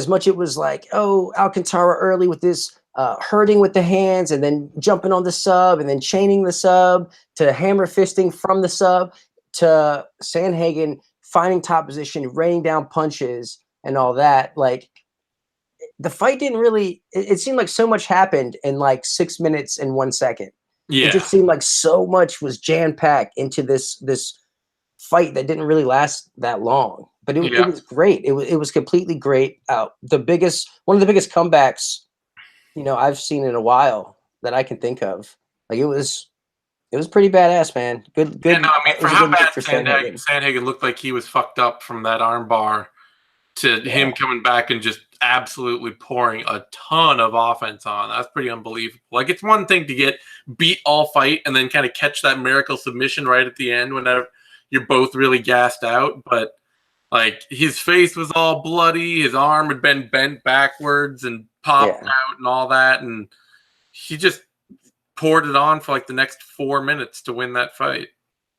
[SPEAKER 2] much it was like, oh, Alcantara early with this hurting with the hands and then jumping on the sub and then chaining the sub to hammer fisting from the sub to Sandhagen finding top position, raining down punches and all that. Like, the fight didn't really, it seemed like so much happened in like 6 minutes and 1 second.
[SPEAKER 1] Yeah.
[SPEAKER 2] It just seemed like so much was jam-packed into this fight that didn't really last that long. But it was great. It was completely great. One of the biggest comebacks, I've seen in a while that I can think of. Like, it was pretty badass, man. Good.
[SPEAKER 1] Yeah, no, I mean, for how bad Sandhagen looked like he was fucked up from that armbar to him coming back and just absolutely pouring a ton of offense on. That's pretty unbelievable. Like, it's one thing to get beat all fight and then kind of catch that miracle submission right at the end whenever you're both really gassed out, but like, his face was all bloody, his arm had been bent backwards and popped out and all that, and he just poured it on for like the next 4 minutes to win that fight.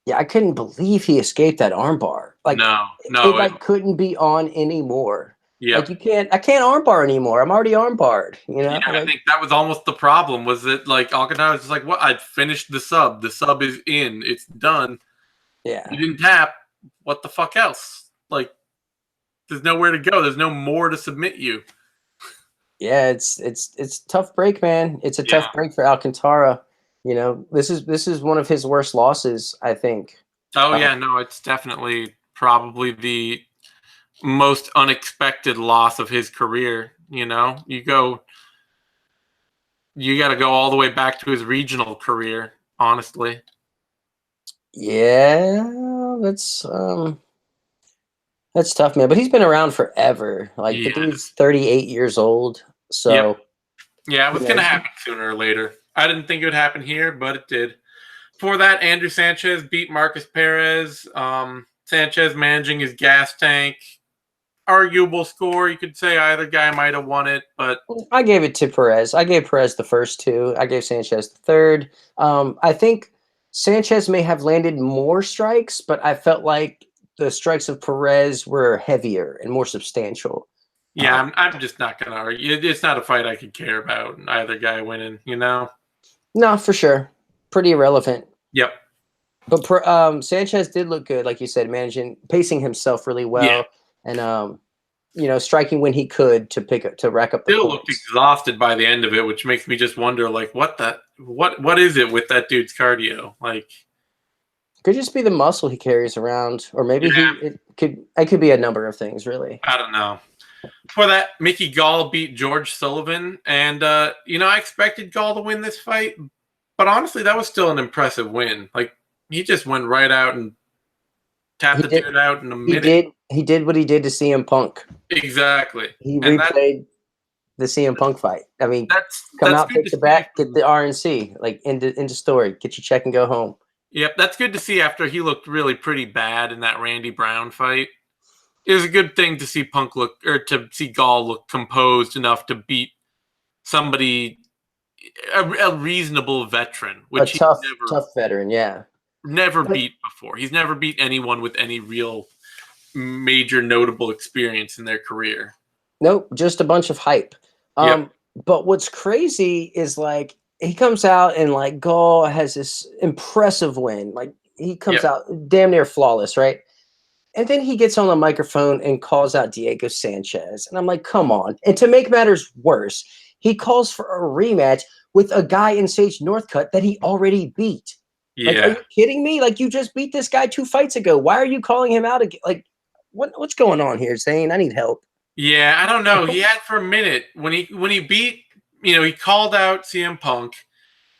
[SPEAKER 2] Yeah, I couldn't believe he escaped that armbar. Like, it couldn't be on anymore. Yeah, like, I can't armbar anymore. I'm already armbarred.
[SPEAKER 1] Yeah, I think that was almost the problem. Was that like Alcantara was just like, "What? I'd finished the sub. The sub is in. It's done.
[SPEAKER 2] Yeah,
[SPEAKER 1] you didn't tap. What the fuck else? Like, there's nowhere to go. There's no more to submit you."
[SPEAKER 2] Yeah, it's tough break, man. It's a tough break for Alcantara. This is one of his worst losses, I think.
[SPEAKER 1] Oh yeah, no, it's definitely probably the most unexpected loss of his career. You got to go all the way back to his regional career, honestly.
[SPEAKER 2] Yeah, that's tough, man. But he's been around forever. Like, the dude's 38 years old. So
[SPEAKER 1] yeah, it was gonna happen sooner or later. I didn't think it would happen here, but it did. Before that, Andrew Sanchez beat Marcus Perez. Sanchez managing his gas tank. Arguable score. You could say either guy might have won it, but
[SPEAKER 2] I gave it to Perez. I gave Perez the first two. I gave Sanchez the third. I think Sanchez may have landed more strikes, but I felt like the strikes of Perez were heavier and more substantial.
[SPEAKER 1] Yeah, I'm just not going to argue. It's not a fight I could care about, either guy winning, No,
[SPEAKER 2] for sure. Pretty irrelevant.
[SPEAKER 1] Yep.
[SPEAKER 2] But Sanchez did look good, like you said, pacing himself really well, and striking when he could to rack up the
[SPEAKER 1] Still
[SPEAKER 2] points.
[SPEAKER 1] Looked exhausted by the end of it, which makes me just wonder, like, what is it with that dude's cardio? Like,
[SPEAKER 2] could just be the muscle he carries around, or maybe it could be a number of things, really.
[SPEAKER 1] I don't know. Before that, Mickey Gall beat George Sullivan, and I expected Gall to win this fight, but honestly, that was still an impressive win. Like, he just went right out and tapped the dude out in a minute.
[SPEAKER 2] He did what he did to CM Punk.
[SPEAKER 1] Exactly.
[SPEAKER 2] He replayed the CM Punk fight. I mean, come out, pick the back, get the RNC, like, into story, get your check and go home.
[SPEAKER 1] Yep, that's good to see after he looked really pretty bad in that Randy Brown fight. It was a good thing to see to see Gall look composed enough to beat somebody, a reasonable veteran,
[SPEAKER 2] A
[SPEAKER 1] which he
[SPEAKER 2] tough veteran, yeah.
[SPEAKER 1] never beat before. He's never beat anyone with any real major notable experience in their career.
[SPEAKER 2] Nope, just a bunch of hype.
[SPEAKER 1] Yep.
[SPEAKER 2] But what's crazy is like he comes out and like Gall has this impressive win. Like he comes out damn near flawless, right? And then he gets on the microphone and calls out Diego Sanchez. And I'm like, come on. And to make matters worse, he calls for a rematch with a guy in Sage Northcutt that he already beat.
[SPEAKER 1] Yeah.
[SPEAKER 2] Like, are you kidding me? Like, you just beat this guy 2 fights ago. Why are you calling him out again? Like, what's going on here, Zane? I need help.
[SPEAKER 1] Yeah, I don't know. He had for a minute when he beat, he called out CM Punk,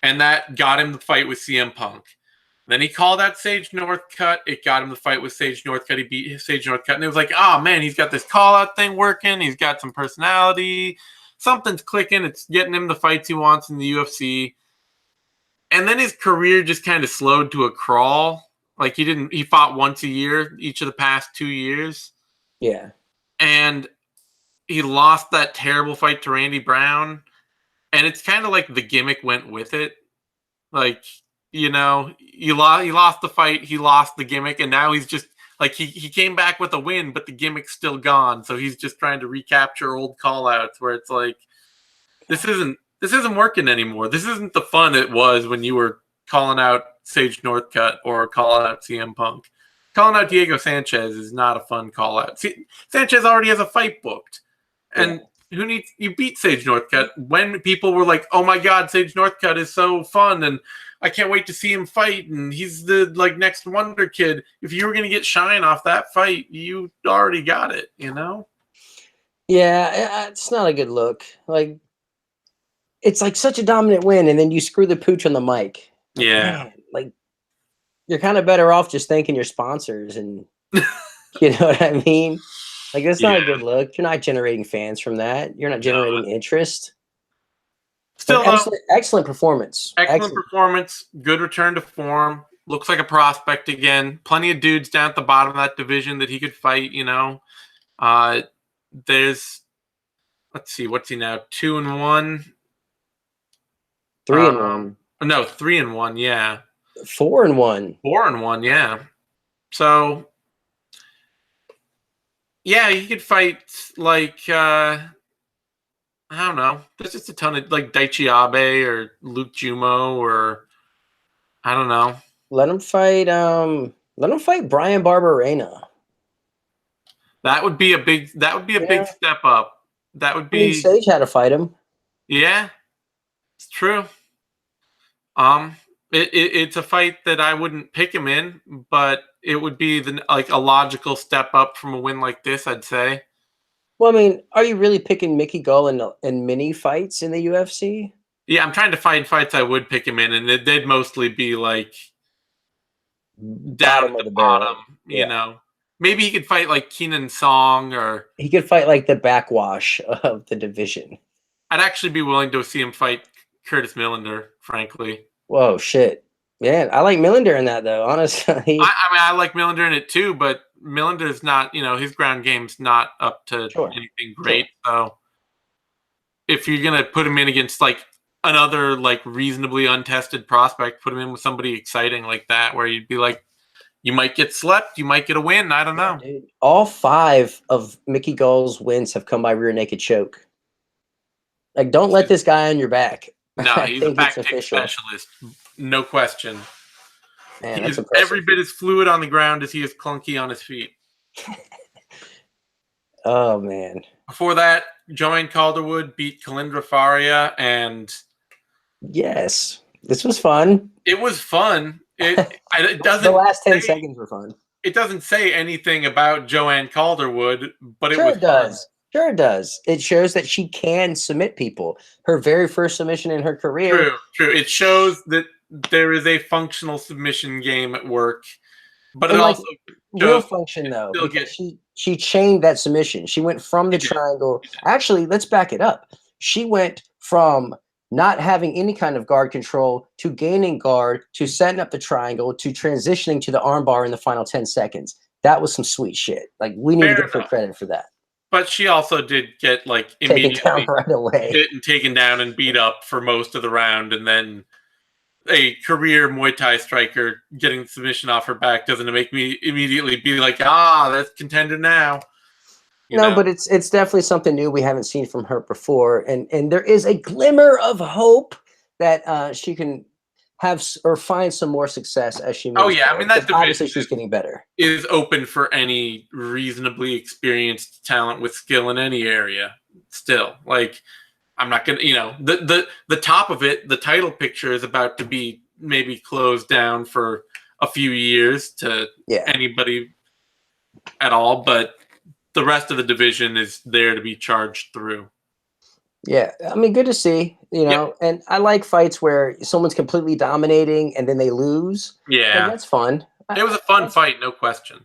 [SPEAKER 1] and that got him the fight with CM Punk. Then he called out Sage Northcutt. It got him the fight with Sage Northcutt. He beat Sage Northcutt, and it was like, oh man, he's got this call out thing working. He's got some personality. Something's clicking. It's getting him the fights he wants in the UFC. And then his career just kind of slowed to a crawl. Like he fought once a year each of the past 2 years.
[SPEAKER 2] Yeah.
[SPEAKER 1] And he lost that terrible fight to Randy Brown. And it's kind of like the gimmick went with it. Like, he lost the fight, he lost the gimmick, and now he's just like he came back with a win, but the gimmick's still gone. So he's just trying to recapture old call-outs where it's like, this isn't working anymore. This isn't the fun it was when you were calling out Sage Northcutt or calling out CM Punk. Calling out Diego Sanchez is not a fun call-out. Sanchez already has a fight booked. And you beat Sage Northcutt when people were like, oh my God, Sage Northcutt is so fun and I can't wait to see him fight and he's the next wonder kid. If you were going to get shine off that fight, you already got it,
[SPEAKER 2] Yeah, it's not a good look. Like, it's like such a dominant win and then you screw the pooch on the mic. Like, man, like, you're kind of better off just thanking your sponsors and you know what I mean? Like, that's not a good look. You're not generating fans from that. You're not generating interest.
[SPEAKER 1] Still,
[SPEAKER 2] excellent performance.
[SPEAKER 1] Excellent performance. Good return to form. Looks like a prospect again. Plenty of dudes down at the bottom of that division that he could fight, There's, let's see, what's he now? 2-1?
[SPEAKER 2] 3-1.
[SPEAKER 1] No, 3-1, yeah.
[SPEAKER 2] 4-1.
[SPEAKER 1] 4-1, yeah. So, yeah, he could fight I don't know. There's just a ton of Daichi Abe or Luke Jumo or I don't know.
[SPEAKER 2] Let him fight Brian Barberena.
[SPEAKER 1] That would be a big big step up. That would be
[SPEAKER 2] Sage had to fight him.
[SPEAKER 1] Yeah. It's true. It's a fight that I wouldn't pick him in, but it would be a logical step up from a win like this, I'd say.
[SPEAKER 2] Well, I mean, are you really picking Mickey Gall in mini fights in the UFC?
[SPEAKER 1] Yeah, I'm trying to find fights I would pick him in, and they'd mostly be down at the bottom, you know. Maybe he could fight Keenan Song, or
[SPEAKER 2] he could fight the backwash of the division.
[SPEAKER 1] I'd actually be willing to see him fight Curtis Millender, frankly.
[SPEAKER 2] Whoa, shit. Yeah, I like Millender in that, though, honestly.
[SPEAKER 1] I like Millender in it, too, but Millender's not, his ground game's not up to anything great. So if you're going to put him in against, another, reasonably untested prospect, put him in with somebody exciting like that, where you'd be like, you might get slept, you might get a win. I don't know.
[SPEAKER 2] Dude. All 5 of Mickey Gall's wins have come by rear naked choke. Don't let this guy on your back.
[SPEAKER 1] No, he's a back kick specialist. No question.
[SPEAKER 2] Man,
[SPEAKER 1] he is every bit as fluid on the ground as he is clunky on his feet.
[SPEAKER 2] Oh, man.
[SPEAKER 1] Before that, Joanne Calderwood beat Kalindra Faria, and
[SPEAKER 2] yes, this was fun.
[SPEAKER 1] It was fun. It doesn't.
[SPEAKER 2] The last 10 seconds were fun.
[SPEAKER 1] It doesn't say anything about Joanne Calderwood, but
[SPEAKER 2] it does. Sure, it does. It shows that she can submit people. Her very first submission in her career.
[SPEAKER 1] True. It shows that there is a functional submission game at work, but it also
[SPEAKER 2] real function though, because she chained that submission. She went from the triangle. Actually, let's back it up. She went from not having any kind of guard control to gaining guard to setting up the triangle to transitioning to the armbar in the final 10 seconds. That was some sweet shit. We need to give her credit for that.
[SPEAKER 1] But she also did get like
[SPEAKER 2] taken down
[SPEAKER 1] immediately
[SPEAKER 2] right away.
[SPEAKER 1] hit and taken down and beat up for most of the round, and then a career Muay Thai striker getting submission off her back doesn't make me immediately be like, that's contender now.
[SPEAKER 2] But it's definitely something new we haven't seen from her before, and there is a glimmer of hope that she can have or find some more success as she moves.
[SPEAKER 1] Oh yeah,
[SPEAKER 2] forward.
[SPEAKER 1] I mean that
[SPEAKER 2] obviously she's getting better.
[SPEAKER 1] Is open for any reasonably experienced talent with skill in any area. Still, like I'm not gonna, the top of it, the title picture is about to be maybe closed down for a few years to anybody at all, but the rest of the division is there to be charged through.
[SPEAKER 2] Yeah, I mean, good to see, and I like fights where someone's completely dominating and then they lose.
[SPEAKER 1] Yeah.
[SPEAKER 2] Like, that's fun.
[SPEAKER 1] It was a fun fight, no question.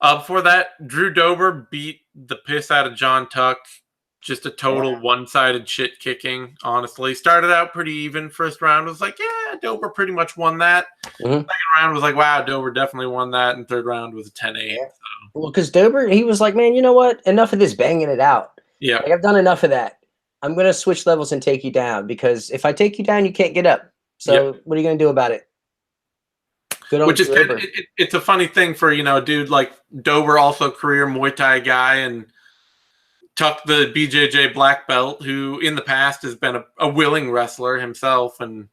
[SPEAKER 1] Before that, Drew Dober beat the piss out of John Tuck. Just a total one-sided shit kicking, honestly. Started out pretty even. First round was like, Dober pretty much won that. Second round was like, wow, Dober definitely won that. And third round was a 10-8. So.
[SPEAKER 2] Well, because Dober, he was like, man, you know what? Enough of this banging it out.
[SPEAKER 1] Yeah.
[SPEAKER 2] Like, I've done enough of that. I'm going to switch levels and take you down, because if I take you down, you can't get up. So what are you going to do about it?
[SPEAKER 1] Which is kind of, it's a funny thing for, a dude like Dober, also career Muay Thai guy, and Tuck, the BJJ black belt, who in the past has been a willing wrestler himself, and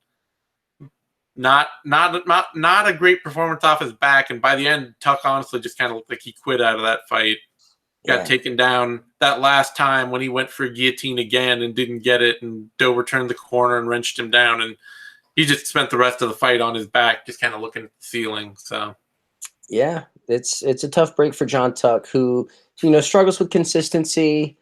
[SPEAKER 1] not a great performance off his back. And by the end, Tuck honestly just kind of looked like he quit out of that fight. Got taken down that last time when he went for a guillotine again and didn't get it, and Dober turned the corner and wrenched him down, and he just spent the rest of the fight on his back, just kind of looking at the ceiling. So,
[SPEAKER 2] yeah, it's a tough break for John Tuck, who struggles with consistency.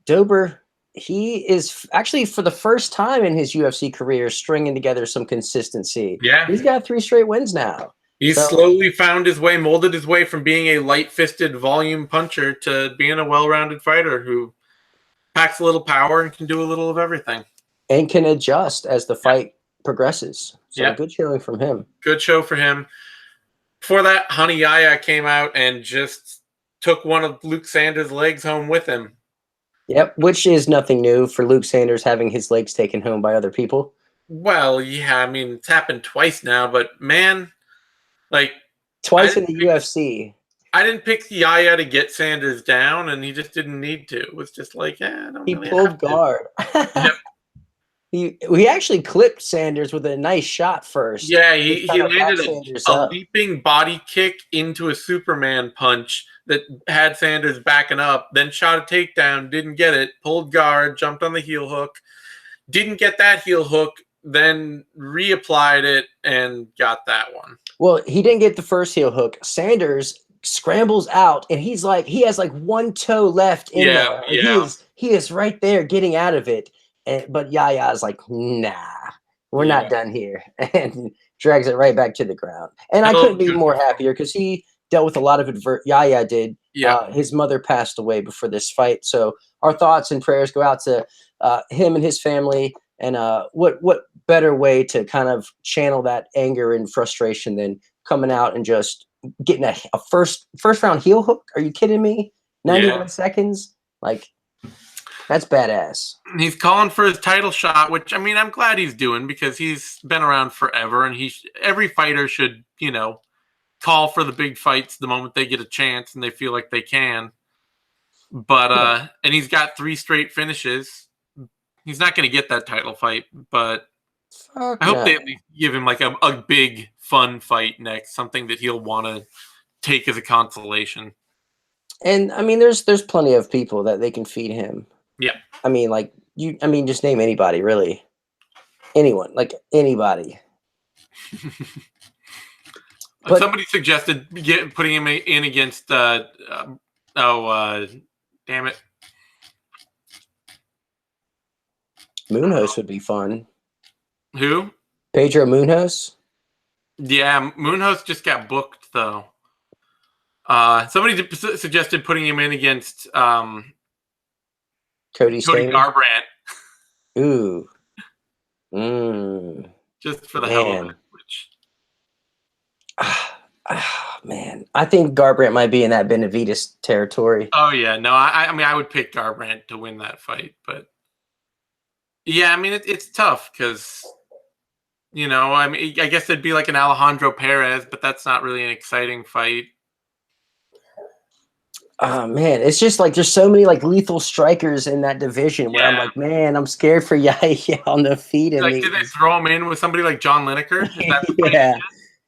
[SPEAKER 2] Dober, he is actually, for the first time in his UFC career, stringing together some consistency.
[SPEAKER 1] Yeah,
[SPEAKER 2] he's got 3 straight wins now.
[SPEAKER 1] He's slowly found his way, molded his way from being a light-fisted volume puncher to being a well-rounded fighter who packs a little power and can do a little of everything,
[SPEAKER 2] and can adjust as the fight progresses. So good showing from him.
[SPEAKER 1] Good show for him. Before that, Honey Yaya came out and just took one of Luke Sanders' legs home with him.
[SPEAKER 2] Yep, which is nothing new for Luke Sanders, having his legs taken home by other people.
[SPEAKER 1] Well, yeah, I mean, it's happened twice now, but man, like
[SPEAKER 2] twice in the UFC.
[SPEAKER 1] I didn't pick Yaya to get Sanders down, and he just didn't need to. It was just like,
[SPEAKER 2] he pulled guard. Yep. He actually clipped Sanders with a nice shot first.
[SPEAKER 1] Yeah, he landed a leaping body kick into a Superman punch that had Sanders backing up, then shot a takedown, didn't get it, pulled guard, jumped on the heel hook, didn't get that heel hook, then reapplied it and got that one.
[SPEAKER 2] Well, he didn't get the first heel hook. Sanders scrambles out, and he has like one toe left in there. Yeah. He is right there getting out of it. But Yaya's like, nah, we're not done here, and drags it right back to the ground. And I couldn't be more happier, because he dealt with a lot of Yaya did. Yeah. His mother passed away before this fight, so our thoughts and prayers go out to him and his family. And what better way to kind of channel that anger and frustration than coming out and just getting a first round heel hook? Are you kidding me? 91 seconds, like. That's badass.
[SPEAKER 1] He's calling for his title shot, which, I mean, I'm glad he's doing, because he's been around forever, and every fighter should, call for the big fights the moment they get a chance and they feel like they can. But and he's got 3 straight finishes. He's not going to get that title fight, but I hope they at least give him like a big fun fight next, something that he'll want to take as a consolation.
[SPEAKER 2] And I mean, there's plenty of people that they can feed him.
[SPEAKER 1] Yeah.
[SPEAKER 2] I mean, just name anybody, really. Anyone, like anybody.
[SPEAKER 1] But somebody suggested putting him in against, damn it.
[SPEAKER 2] Munoz would be fun.
[SPEAKER 1] Who?
[SPEAKER 2] Pedro Munoz?
[SPEAKER 1] Yeah, Munoz just got booked, though. Somebody suggested putting him in against
[SPEAKER 2] Cody
[SPEAKER 1] Garbrandt.
[SPEAKER 2] Ooh.
[SPEAKER 1] Just for the hell of it.
[SPEAKER 2] Man, I think Garbrandt might be in that Benavidez territory.
[SPEAKER 1] Oh yeah, no, I mean I would pick Garbrandt to win that fight, but yeah, I mean it's tough because I mean I guess it'd be like an Alejandro Perez, but that's not really an exciting fight.
[SPEAKER 2] Oh man, it's just like there's so many like lethal strikers in that division where I'm like, man, I'm scared for Yahya on the feet in
[SPEAKER 1] Like,
[SPEAKER 2] these.
[SPEAKER 1] did they throw him in with somebody like John Lineker? Is that the
[SPEAKER 2] Yeah,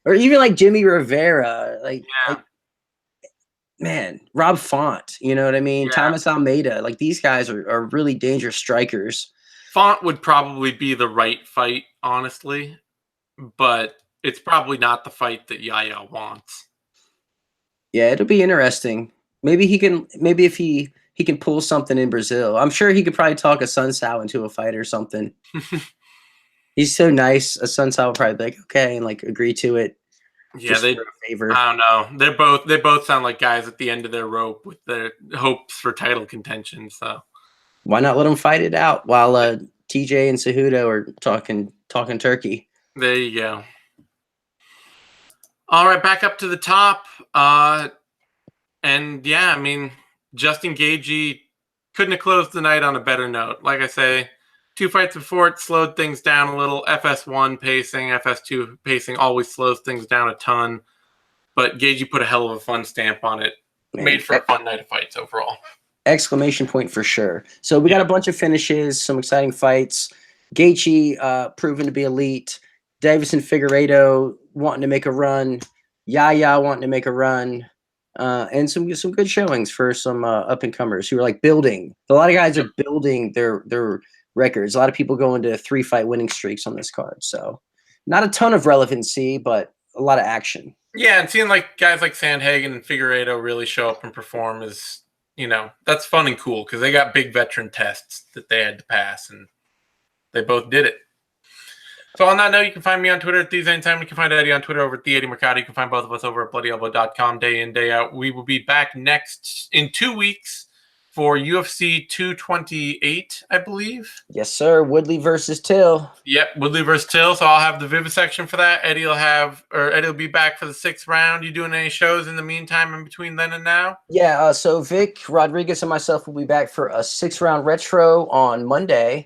[SPEAKER 2] or even like Jimmie Rivera, like man, Rob Font, you know what I mean?
[SPEAKER 1] Yeah.
[SPEAKER 2] Thomas Almeida, like these guys are really dangerous strikers.
[SPEAKER 1] Font would probably be the right fight, honestly, but it's probably not the fight that Yaya wants.
[SPEAKER 2] Yeah, it'll be interesting. Maybe he can. Maybe if he can pull something in Brazil, I'm sure he could probably talk a Sun Sao into a fight or something. He's so nice. A Sun Sao would probably be like, okay, and like agree to it.
[SPEAKER 1] Yeah, they.
[SPEAKER 2] For a favor.
[SPEAKER 1] I don't know. They both sound like guys at the end of their rope with their hopes for title contention. So
[SPEAKER 2] why not let them fight it out while TJ and Cejudo are talking turkey?
[SPEAKER 1] There you go. All right, back up to the top. And yeah, I mean, Justin Gaethje couldn't have closed the night on a better note. Like I say, 2 fights before it slowed things down a little. FS1 pacing, FS2 pacing always slows things down a ton. But Gaethje put a hell of a fun stamp on it. Man, made for a fun night of fights overall.
[SPEAKER 2] Exclamation point for sure. So we got a bunch of finishes, some exciting fights. Gaethje proven to be elite. Davison Figueiredo wanting to make a run. Yaya wanting to make a run. And some good showings for some up-and-comers who are like building. A lot of guys are building their records. A lot of people go into 3-fight winning streaks on this card. So not a ton of relevancy, but a lot of action.
[SPEAKER 1] Yeah, and seeing like guys like Sandhagen and Figueiredo really show up and perform is, that's fun and cool because they got big veteran tests that they had to pass, and they both did it. So on that note, you can find me on Twitter at These Anytime. You can find Eddie on Twitter over at the Eddie Mercado. You can find both of us over at BloodyElbow.com day in, day out. We will be back next in 2 weeks for UFC 228, I believe.
[SPEAKER 2] Yes, sir. Woodley versus Till.
[SPEAKER 1] Yep, Woodley versus Till. So I'll have the vivisection for that. Eddie will be back for the 6th round. You doing any shows in the meantime in between then and now?
[SPEAKER 2] Yeah, so Vick, Rodriguez, and myself will be back for a 6-round retro on Monday.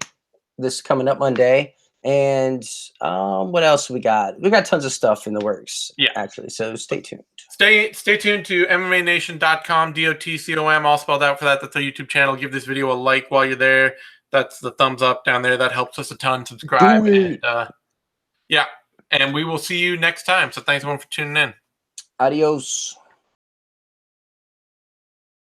[SPEAKER 2] This coming up Monday. And what else we got? We got tons of stuff in the works, actually. So stay tuned.
[SPEAKER 1] Stay tuned to MMANation.com, DOTCOM, all spelled out for that. That's our YouTube channel. Give this video a like while you're there. That's the thumbs up down there. That helps us a ton. Subscribe. And and we will see you next time. So thanks everyone for tuning in.
[SPEAKER 2] Adios.